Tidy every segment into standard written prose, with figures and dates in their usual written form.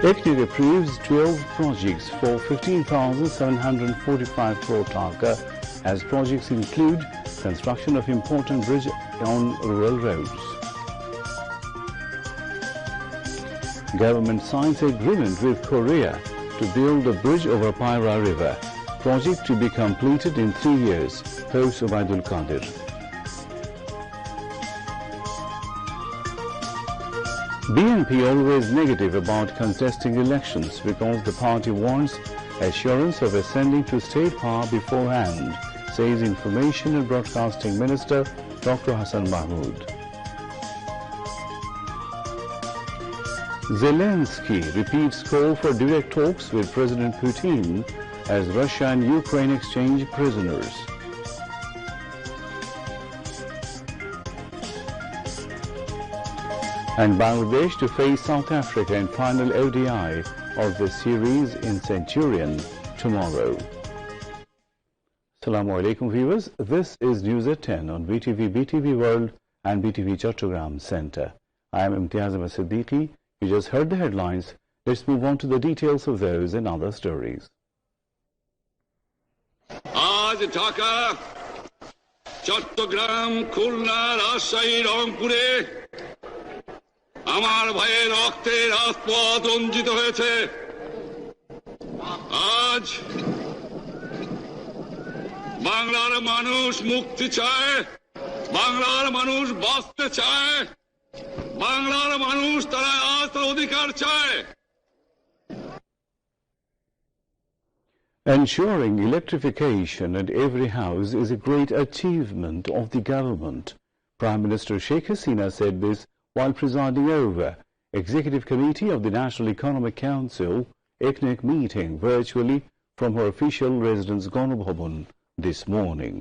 ECNIC approves 12 projects for 15,745 crore taka as projects include construction of important bridge on rural roads. Government signs agreement with Korea to build a bridge over Paira River. Project to be completed in 3 years. Host Obaidul Qadir. BNP always negative about contesting elections because the party wants assurance of ascending to state power beforehand, says Information and Broadcasting Minister Dr. Hassan Mahmood. Zelensky repeats call for direct talks with President Putin as Russia and Ukraine exchange prisoners. And Bangladesh to face South Africa in final ODI of the series in Centurion tomorrow. Assalamu alaikum viewers, this is News at 10 on BTV, BTV World and BTV Chattogram Centre. I am Imtiaz Ahmed Siddiqui. You just heard the headlines. Let's move on to the details of those and other stories. আজ ঢাকা, চট্টগ্রাম, খুলনা, রাজশাহী, রংপুরে আমার ভাইয়ের রক্তে রাজপথ রঞ্জিত হয়েছে। আজ বাংলার মানুষ মুক্তি চায়, বাংলার মানুষ বাঁচতে চায়, বাংলার মানুষ তারা আজ তার অধিকার চায়। Ensuring electrification at every house is a great achievement of the government. Prime Minister Sheikh said this while presiding over Executive Committee of the National Economic Council ECNIC meeting virtually from her official residence Ganabhavan this morning.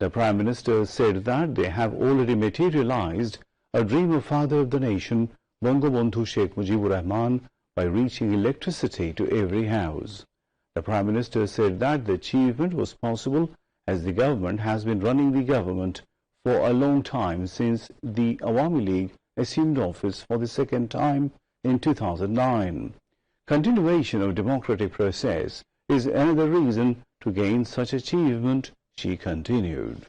The Prime Minister said that they have already materialized a dream of father of the nation Bangabandhu Sheikh Mujibur Rahman by reaching electricity to every house. The Prime Minister said that the achievement was possible as the government has been running the government for a long time since the Awami League assumed office for the second time in 2009. Continuation of democratic process is another reason to gain such achievement, she continued.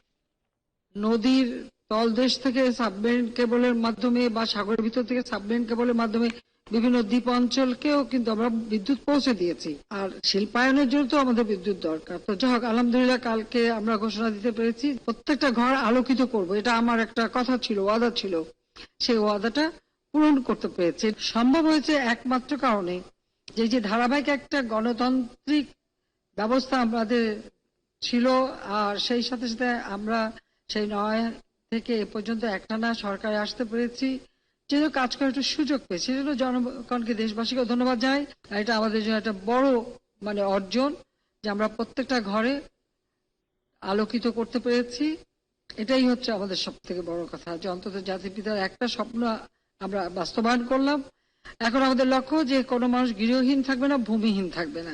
নদীর তলদেশ থেকে submarine কেবলের মাধ্যমে বা সাগরের ভিতর থেকে submarine কেবলের মাধ্যমে বিভিন্ন দ্বীপ অঞ্চলকেও কিন্তু আমরা বিদ্যুৎ পৌঁছে দিয়েছি। আর শিল্পায়নের জন্য তো আমাদের বিদ্যুৎ দরকার। তো যাই হোক, আলহামদুলিল্লাহ কালকে আমরা ঘোষণা দিতে পেরেছি প্রত্যেকটা ঘর আলোকিত করব। এটা আমার একটা কথা ছিল, ওয়াদা ছিল। সেই ওয়াদাটা পূরণ করতে পেরেছে। সম্ভব হয়েছে একমাত্র কারণে যে ধারাবাহিক একটা গণতান্ত্রিক ব্যবস্থা আমাদের ছিল, আর সেই সাথে সাথে আমরা সেই ৯ থেকে এ পর্যন্ত একটানা সরকারে আসতে পেরেছি, যেহেতু কাজ করার একটু সুযোগ পেয়েছি। সেজন্য জনগণকে, দেশবাসীকে ধন্যবাদ জানাই। এটা আমাদের জন্য একটা বড় অর্জন যে আমরা প্রত্যেকটা ঘরে আলোকিত করতে পেরেছি। এটাই হচ্ছে আমাদের সব থেকে বড় কথা, যে অন্তত জাতির পিতার একটা স্বপ্ন আমরা বাস্তবায়ন করলাম। এখন আমাদের লক্ষ্য যে কোনো মানুষ গৃহহীন থাকবে না, ভূমিহীন থাকবে না।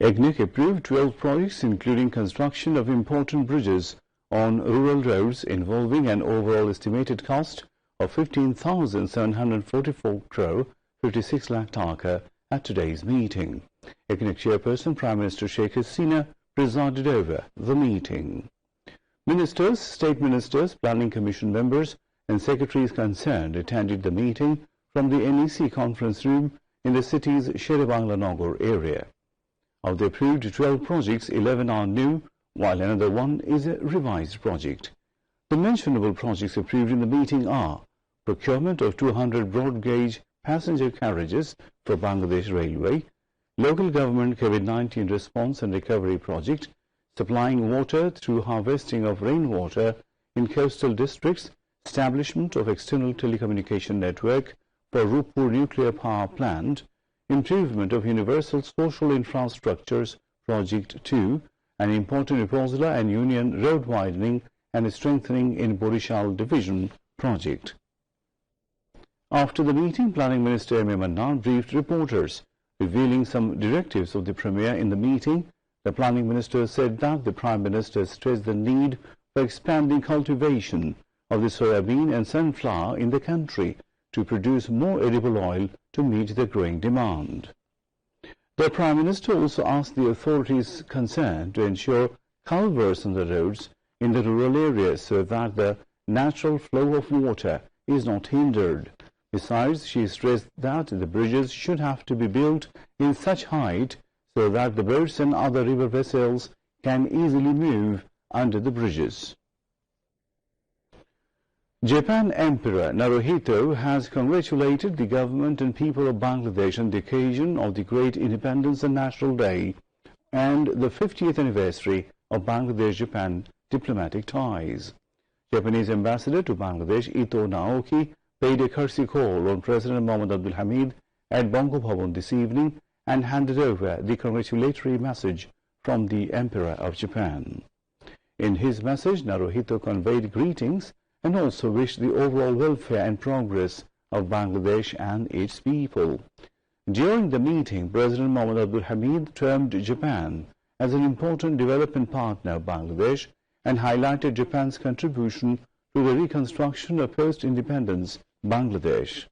ECNIC approved 12 projects including construction of important bridges on rural roads involving an overall estimated cost of 15,744 crore 56 lakh taka at today's meeting. ECNIC chairperson Prime Minister Sheikh Hasina presided over the meeting. Ministers, state ministers, planning commission members and secretaries concerned attended the meeting from the NEC conference room in the city's Sher-e-Bangla Nagar area. Of the approved 12 projects, 11 are new, while another one is a revised project. The mentionable projects approved in the meeting are procurement of 200 broad-gauge passenger carriages for Bangladesh Railway, local government COVID-19 response and recovery project, supplying water through harvesting of rainwater in coastal districts, establishment of external telecommunication network for Rupur nuclear power plant, improvement of universal social infrastructures project 2, an important Upazila and Union road widening and strengthening in Borishal division project. After the meeting, Planning Minister M. A. Mannan briefed reporters, revealing some directives of the Premier in the meeting. The Planning Minister said that the Prime Minister stressed the need for expanding cultivation of the soybean and sunflower in the country to produce more edible oil to meet the growing demand. The Prime Minister also asked the authorities concerned to ensure culverts on the roads in the rural areas so that the natural flow of water is not hindered. Besides, she stressed that the bridges should have to be built in such height so that the boats and other river vessels can easily move under the bridges. Japan Emperor Naruhito has congratulated the government and people of Bangladesh on the occasion of the great Independence and National Day and the 50th anniversary of Bangladesh-Japan diplomatic ties. Japanese ambassador to Bangladesh Ito Naoki paid a courtesy call on President Mohammad Abdul Hamid at Bongo Bhavan this evening and handed over the congratulatory message from the Emperor of Japan. In his message, Naruhito conveyed greetings and also wished the overall welfare and progress of Bangladesh and its people. During the meeting, President Mohammad Abdul Hamid termed Japan as an important development partner of Bangladesh and highlighted Japan's contribution to the reconstruction of post-independence Bangladesh.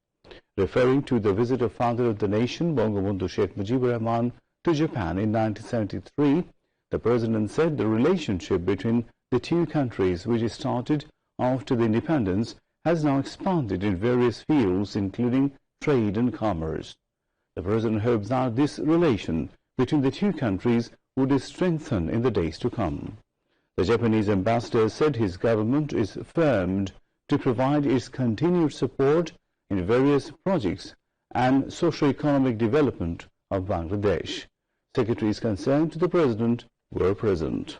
Referring to the visit of Father of the Nation, Bangabandhu Sheikh Mujibur Rahman, to Japan in 1973, the President said the relationship between the two countries, which started after the independence, has now expanded in various fields, including trade and commerce. The President hopes that this relation between the two countries would strengthen in the days to come. The Japanese ambassador said his government is firm to provide its continued support in various projects and socio-economic development of Bangladesh. Secretaries concerned to the President were present.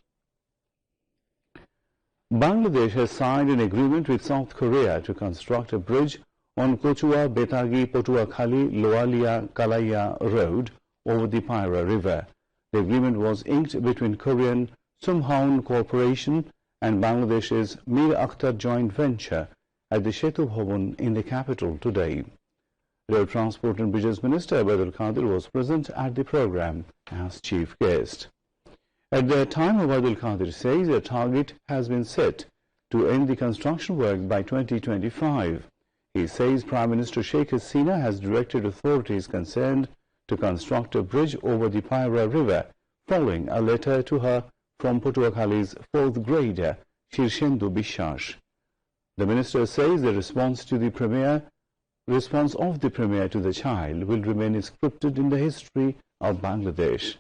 Bangladesh has signed an agreement with South Korea to construct a bridge on Kochua Betagi Potuakhali Loalia Kalaya Road over the Paira River. The agreement was inked between Korean Sumhaun Corporation and Bangladesh's Mir Akhtar joint venture at the Setu Bhavan in the capital today. Road Transport and Bridges Minister Abdul Qadir was present at the program as chief guest. At the time, Abdul Qadir says a target has been set to end the construction work by 2025. He says Prime Minister Sheikh Hasina has directed authorities concerned to construct a bridge over the Paira River, following a letter to her from Potuakhali's fourth grader, Shirshendu Bishash. The minister says the response of the Premier to the child will remain inscripted in the history of Bangladesh.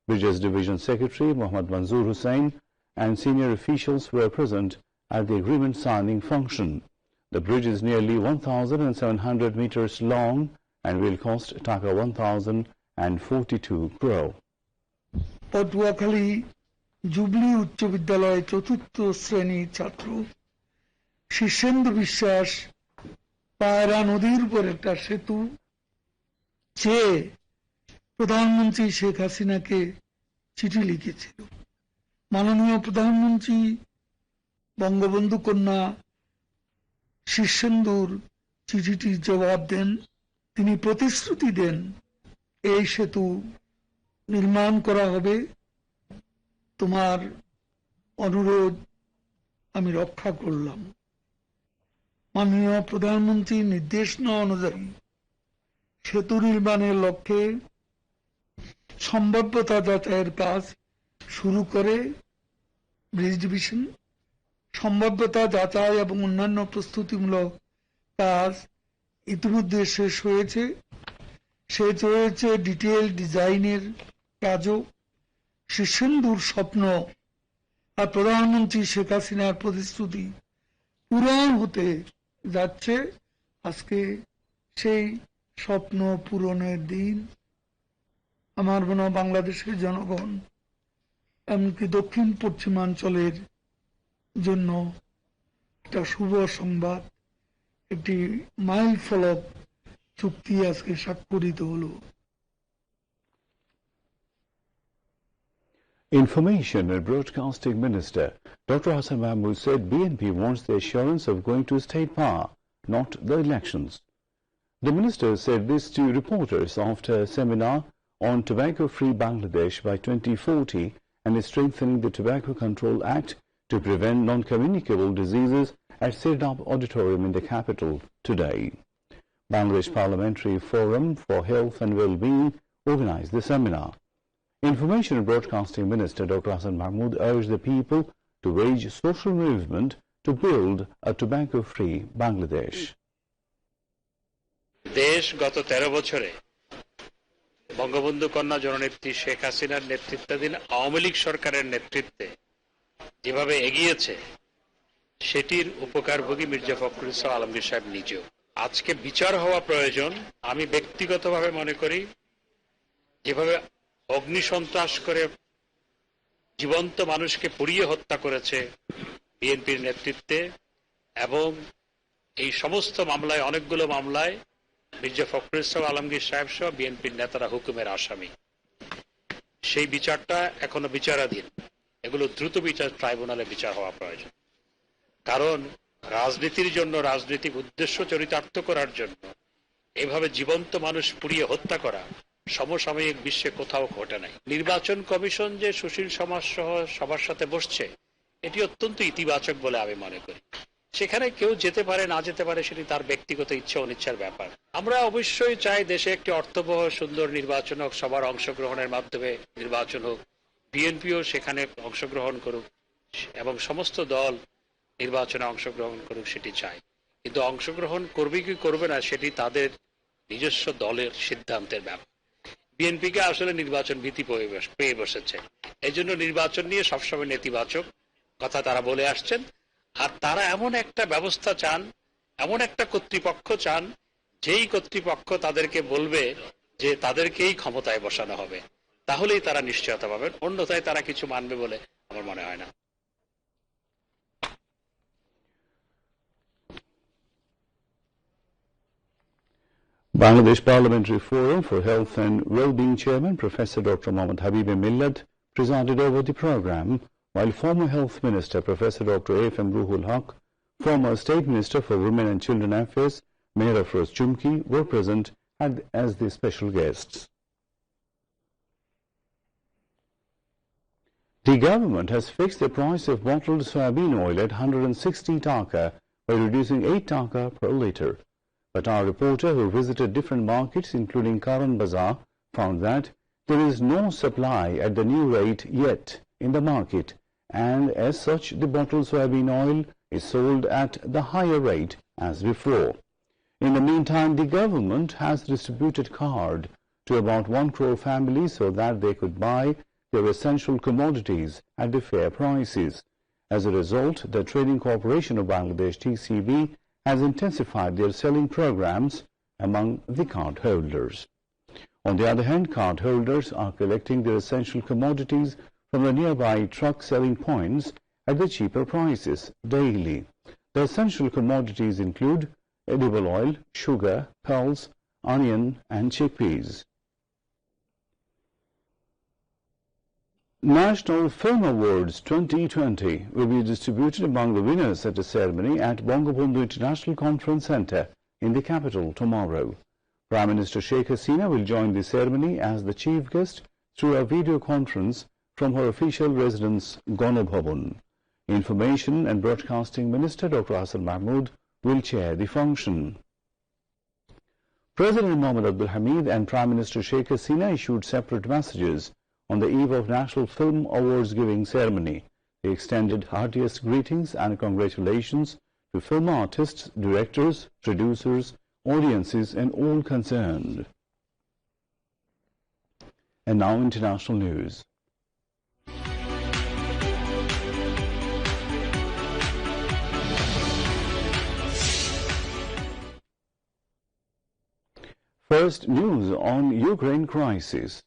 Bridges Division Secretary Mohammad Manzoor Hussain and senior officials were present at the agreement signing function. The bridge is nearly 1,700 meters long and will cost Taka 1,042 crore. Potuakhali Jubilee Uchcha Vidyalaya চতুর্থ শ্রেণীর ছাত্র শীর্ষেন্দু বিশ্বাস পায়রা নদীর উপর একটা সেতু চেয়ে প্রধানমন্ত্রী শেখ হাসিনাকে চিঠি লিখেছিল। মাননীয় প্রধানমন্ত্রী বঙ্গবন্ধু কন্যা শীর্ষেন্দুর চিঠিটির জবাব দেন। তিনি প্রতিশ্রুতি দেন এই সেতু নির্মাণ করা হবে, তোমার অনুরোধ আমি রক্ষা করলাম। মাননীয় প্রধানমন্ত্রীর নির্দেশনা অনুযায়ী সেতু নির্মাণের লক্ষ্যে সম্ভাব্যতা যাচাইয়ের কাজ শুরু করে ব্রিজ ডিভিশন। সম্ভাব্যতা যাচাই এবং অন্যান্য প্রস্তুতিমূলক কাজ ইতিমধ্যে শেষ হয়েছে। শেষ হয়েছে ডিটেইল ডিজাইনের কাজও। শীর্ষেন্দুর স্বপ্ন আর প্রধানমন্ত্রী শেখ হাসিনার প্রতিশ্রুতি পূরণ হতে যাচ্ছে। আজকে সেই স্বপ্ন পূরণের দিন। আমার মনে হয় বাংলাদেশের জনগণ এমনকি দক্ষিণ পশ্চিমাঞ্চলের জন্য একটা শুভ সংবাদ, একটি মাইল ফলক চুক্তি আজকে স্বাক্ষরিত হলো। Information and Broadcasting Minister Dr. Hassan Mahmood said BNP wants the assurance of going to state power, not the elections. The minister said this to reporters after a seminar on Tobacco-Free Bangladesh by 2040 and strengthening the Tobacco Control Act to prevent non-communicable diseases at Sirdap Auditorium in the capital today. Bangladesh Parliamentary Forum for Health and Well-being organized the seminar. Information and Broadcasting Minister Dr. Hasan Mahmood urged the people to wage social movement to build a tobacco-free Bangladesh. দেশ গত 13 বছরে বঙ্গবন্ধু কন্যা জননেত্রী শেখ হাসিনার নেতৃত্বাধীন আওয়ামী লীগ সরকারের নেতৃত্বে যেভাবে এগিয়েছে সেটির উপকারভোগী মির্জা ফখরুল ইসলাম আলমগীর সাহেব নিজেও। আজকে বিচার হওয়া প্রয়োজন। আমি ব্যক্তিগতভাবে মনে করি যেভাবে অগ্নিসন্ত্রাস করে জীবন্ত মানুষকে পুড়িয়ে হত্যা করেছে বিএনপির নেতৃত্বে, এবং এই সমস্ত মামলায়, অনেকগুলো মামলায় মির্জা ফখরুল ইসলাম আলমগীর সাহেব সহ বিএনপির নেতারা হুকুমের আসামি, সেই বিচারটা এখনো বিচারাধীন। এগুলো দ্রুত বিচার ট্রাইব্যুনালে বিচার হওয়া প্রয়োজন। কারণ রাজনীতির জন্য, রাজনৈতিক উদ্দেশ্য চরিতার্থ করার জন্য এভাবে জীবন্ত মানুষ পুড়িয়ে হত্যা করা সমসাময়িক বিশ্বে কোথাও ঘটে নাই। নির্বাচন কমিশন যে সুশীল সমাজ সহ সবার সাথে বসছে, এটি অত্যন্ত ইতিবাচক বলে আমি মনে করি। সেখানে কেউ যেতে পারে না যেতে পারে, সেটি তার ব্যক্তিগত ইচ্ছা অনিচ্ছার ব্যাপার। আমরা অবশ্যই চাই দেশে একটি অর্থবহ সুন্দর নির্বাচন হোক, সবার অংশগ্রহণের মাধ্যমে নির্বাচন হোক, বিএনপিও সেখানে অংশগ্রহণ করুক এবং সমস্ত দল নির্বাচনে অংশগ্রহণ করুক, সেটি চাই। কিন্তু অংশগ্রহণ করবে কি করবে না সেটি তাদের নিজস্ব দলের সিদ্ধান্তের ব্যাপার। বিএনপিকে আসলে নির্বাচন ভীতি পেয়ে বসেছে, এই জন্য নির্বাচন নিয়ে সবসময় নেতিবাচক কথা তারা বলে আসছেন। আর তারা এমন একটা ব্যবস্থা চান, এমন একটা কর্তৃপক্ষ চান, যেই কর্তৃপক্ষ তাদেরকে বলবে যে তাদেরকেই ক্ষমতায় বসানো হবে, তাহলেই তারা নিশ্চয়তা পাবেন। অন্যথায় তারা কিছু মানবে বলে আমার মনে হয় না। Bangladesh Parliamentary Forum for Health and Well-being Chairman Professor Dr. Mohammad Habib Millat presided over the program, while former Health Minister Professor Dr. A.F.M. Ruhul Haq, former State Minister for Women and Children Affairs Mayor Afroz Chumki were present as the special guests. The government has fixed the price of bottled soybean oil at 160 taka by reducing 8 taka per litre. But our reporter, who visited different markets including Karan Bazaar, found that there is no supply at the new rate yet in the market, and as such the bottled soybean oil is sold at the higher rate as before. In the meantime, the government has distributed card to about 1 crore families so that they could buy their essential commodities at the fair prices. As a result, the Trading Corporation of Bangladesh (TCB) has intensified their selling programs among the card holders. On the other hand, card holders are collecting their essential commodities from the nearby truck selling points at the cheaper prices daily. The essential commodities include edible oil, sugar, pulse, onion and chickpeas. National Film Awards 2020 will be distributed among the winners at a ceremony at Bangabandhu International Conference Centre in the capital tomorrow. Prime Minister Sheikh Hasina will join the ceremony as the chief guest through a video conference from her official residence, Ganabhavan. Information and Broadcasting Minister Dr. Hasan Mahmood will chair the function. President Mohammad Abdul Hamid and Prime Minister Sheikh Hasina issued separate messages on the eve of National Film Awards giving ceremony. They extended heartiest greetings and congratulations to film artists, directors, producers, audiences and all concerned. And now international news. First, news on Ukraine crisis.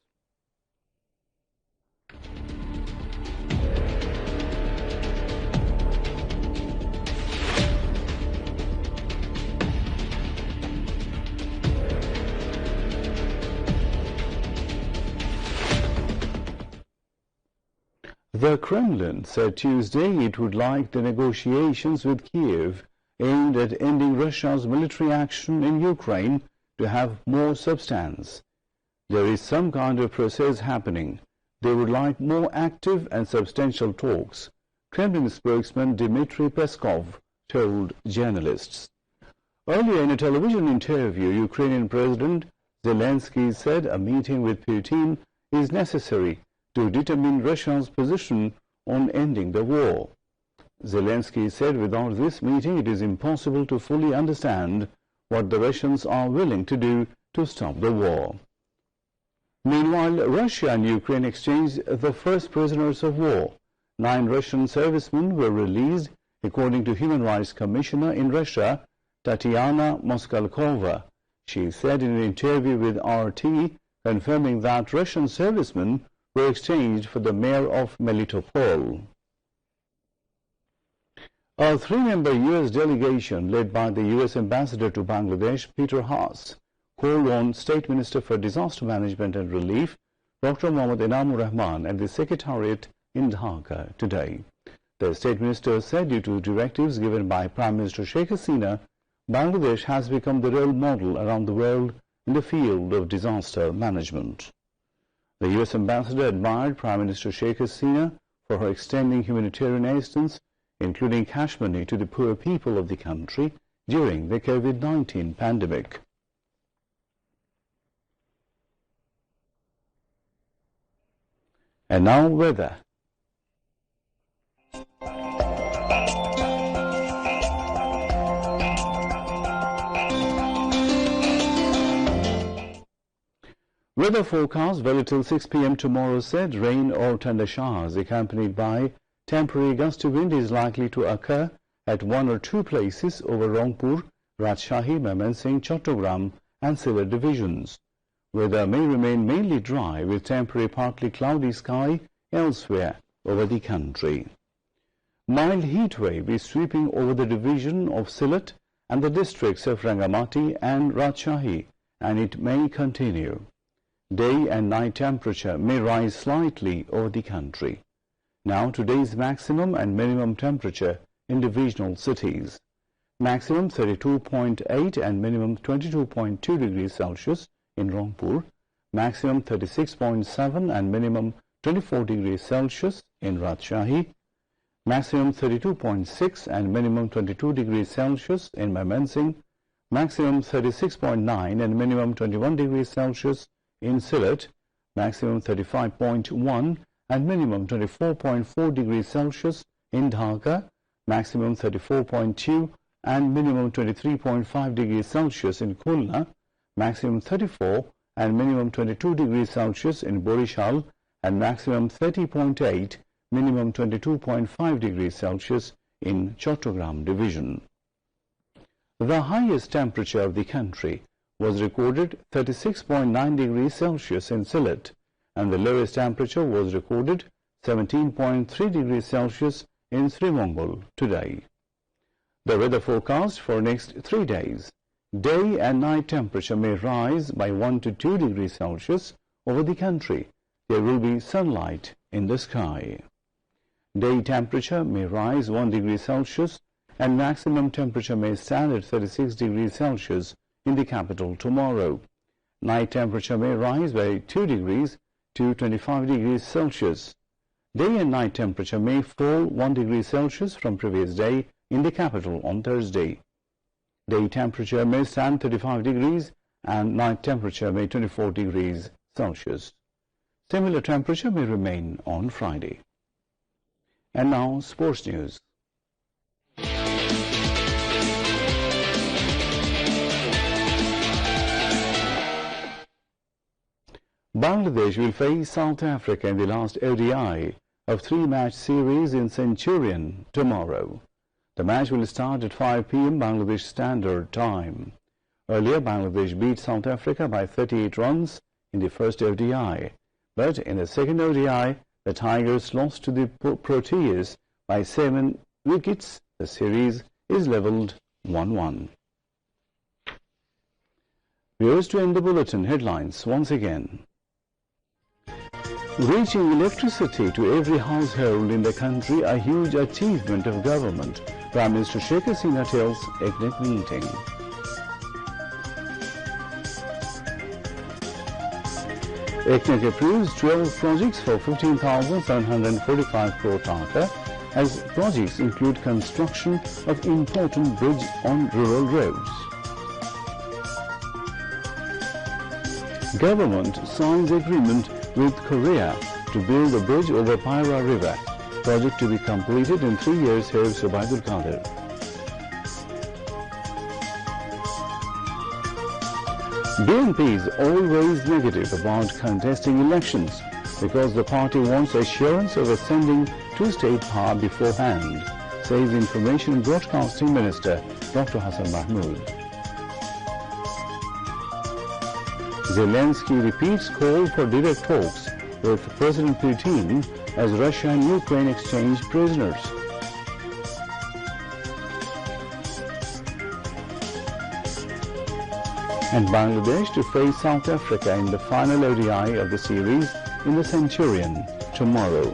The Kremlin said Tuesday it would like the negotiations with Kiev aimed at ending Russia's military action in Ukraine to have more substance. There is some kind of process happening. They would like more active and substantial talks, Kremlin spokesman Dmitry Peskov told journalists. Earlier in a television interview, Ukrainian President Zelensky said a meeting with Putin is necessary to determine Russia's position on ending the war. Zelensky said without this meeting it is impossible to fully understand what the Russians are willing to do to stop the war. Meanwhile, Russia and Ukraine exchanged the first prisoners of war. 9 Russian servicemen were released, according to Human Rights Commissioner in Russia, Tatiana Moskalkova. She said in an interview with RT, confirming that Russian servicemen were exchanged for the mayor of Melitopol. A 3-member U.S. delegation led by the U.S. ambassador to Bangladesh, Peter Haas, called on State Minister for Disaster Management and Relief, Dr. Mohammad Inamur Rahman, at the Secretariat in Dhaka today. The State Minister said due to directives given by Prime Minister Sheikh Hasina, Bangladesh has become the role model around the world in the field of disaster management. The U.S. ambassador admired Prime Minister Sheikh Hasina for her extending humanitarian assistance, including cash money, to the poor people of the country during the COVID-19 pandemic. And now weather. Weather forecast valid till 6 p.m. tomorrow said rain or thunder showers accompanied by temporary gusty wind is likely to occur at 1 or 2 places over Rangpur, Rajshahi, Mymensingh, Chattogram and Sylhet divisions. Weather may remain mainly dry with temporary partly cloudy sky elsewhere over the country. Mild heat wave is sweeping over the division of Sylhet and the districts of Rangamati and Rajshahi, and it may continue. Day and night temperature may rise slightly over the country. Now today's maximum and minimum temperature in divisional cities. Maximum 32.8 and minimum 22.2 degrees Celsius in Rangpur. Maximum 36.7 and minimum 24 degrees Celsius in Rajshahi. Maximum 32.6 and minimum 22 degrees Celsius in Mymensingh. Maximum 36.9 and minimum 21 degrees Celsius in Sylhet. Maximum 35.1 and minimum 24.4 degrees Celsius in Dhaka. Maximum 34.2 and minimum 23.5 degrees Celsius in Khulna. Maximum 34 and minimum 22 degrees Celsius in Borishal, and maximum 30.8, minimum 22.5 degrees Celsius in Chattogram division. The highest temperature of the country was recorded 36.9 degrees Celsius in Sylhet, and the lowest temperature was recorded 17.3 degrees Celsius in Srimangal today. The weather forecast for next 3 days. Day and night temperature may rise by 1 to 2 degrees Celsius over the country. There will be sunlight in the sky. Day temperature may rise 1 degree Celsius and maximum temperature may stand at 36 degrees Celsius in the capital tomorrow. Night temperature may rise by 2 degrees to 25 degrees Celsius. Day and night temperature may fall 1 degree Celsius from previous day in the capital on Thursday. Day temperature may stand 35 degrees and night temperature may 24 degrees Celsius. Similar temperature may remain on Friday. And now sports news. Bangladesh will face South Africa in the last ODI of 3-match series in Centurion tomorrow. The match will start at 5 p.m. Bangladesh Standard Time. Earlier, Bangladesh beat South Africa by 38 runs in the first ODI, but in the second ODI, the Tigers lost to the Proteas by 7 wickets. The series is levelled 1-1. Viewers, to end the bulletin, headlines once again. Reaching electricity to every household in the country, a huge achievement of government, Prime Minister Sheikh Hasina tells ECNEC meeting. ECNEC approves 12 projects for 15,745 crore taka, as projects include construction of important bridge on rural roads. Government signs agreement with Korea to build a bridge over Paira River. Project to be completed in 3 years, here is Subaidul Qadir. BNP is always negative about contesting elections because the party wants assurance of ascending to state power beforehand, says Information and Broadcasting Minister Dr. Hassan Mahmood. Zelensky repeats call for direct talks with President Putin as Russia and Ukraine exchange prisoners. And Bangladesh to face South Africa in the final ODI of the series in the Centurion tomorrow.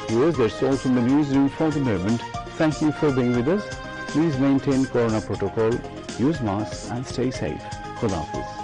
Viewers, that's all from the newsroom for the moment. Thank you for being with us. Please maintain Corona protocol, use masks and stay safe. Khuda Hafiz.